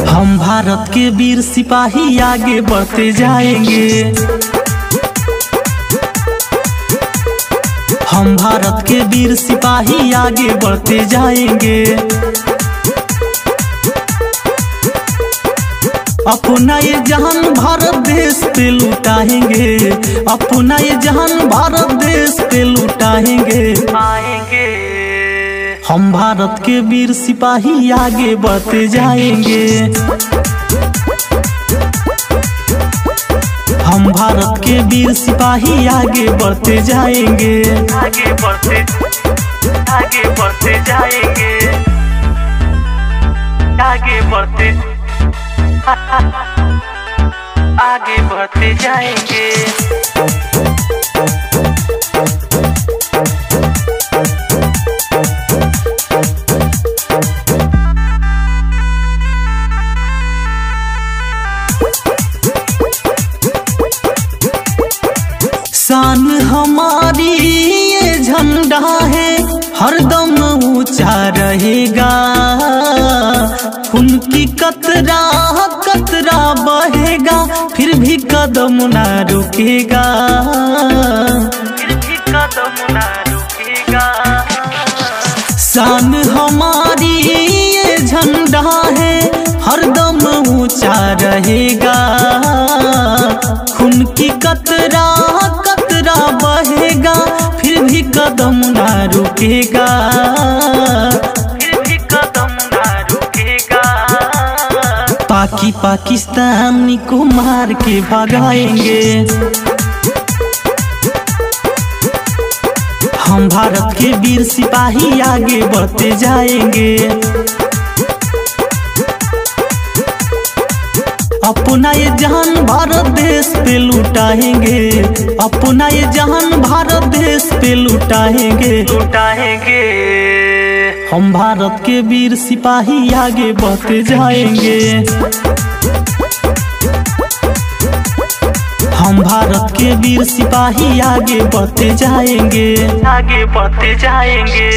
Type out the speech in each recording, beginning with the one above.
हम भारत के वीर सिपाही आगे बढ़ते जाएंगे। हम भारत के वीर सिपाही आगे बढ़ते जाएंगे। अपना ये जहान भारत देश पे लुटाएंगे। अपना ये जहान भारत देश पे लुटाएंगे। आएंगे हम भारत के वीर सिपाही आगे बढ़ते जाएंगे। हम भारत के वीर सिपाही आगे बढ़ते जाएंगे। आगे बढ़ते जाएंगे। आगे बढ़ते जाएंगे। शान हमारी ये झंडा है, हरदम ऊंचा रहेगा। खून की कतरा कतरा बहेगा, फिर भी कदम ना रुकेगा। फिर भी कदम ना रुकेगा। शान हमारी ये झंडा है, हरदम ऊंचा रहेगा। खून की कतरा कतरा बहेगा, फिर भी कदम ना रुकेगा। फिर भी कदम ना रुकेगा। पाकिस्तानी को मार के भगाएंगे। हम भारत के वीर सिपाही आगे बढ़ते जाएंगे। अपना ये जहान भारत देश पे लुटाएंगे। अपना ये जहान भारत देश पे लुटाएंगे। हम भारत के वीर सिपाही आगे बढ़ते जाएंगे। हम भारत के वीर सिपाही आगे बढ़ते जाएंगे। आगे बढ़ते जाएंगे।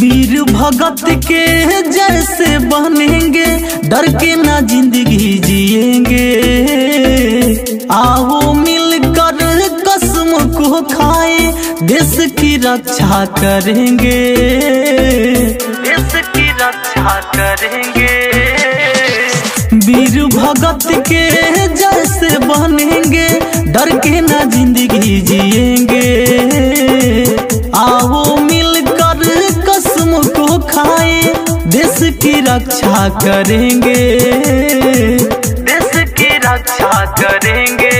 वीर भगत के जैसे बनेंगे, डर के ना जिंदगी जिएंगे। आओ मिलकर कसम को खाए, देश की रक्षा करेंगे। देश की रक्षा करेंगे। वीर भगत के जैसे बनेंगे, डर के ना जिंदगी जिएंगे। आओ मिलकर कसम को खाए, देश की रक्षा करेंगे। देश की रक्षा करेंगे।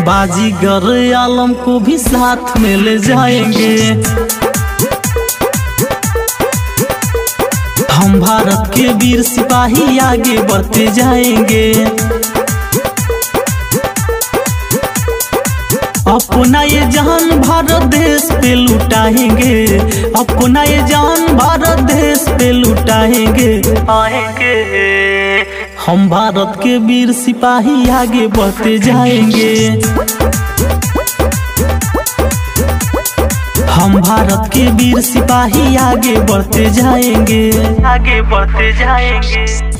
बाजीगर आलम को भी साथ में ले जाएंगे। हम भारत के वीर सिपाही आगे बढ़ते जाएंगे। अपना ये जान भारत देश पे लुटाएंगे। अपना ये जान भारत देश पे लुटाएंगे। आएंगे हम भारत के वीर सिपाही आगे बढ़ते जाएंगे। हम भारत के वीर सिपाही आगे बढ़ते जाएंगे। आगे बढ़ते जाएंगे।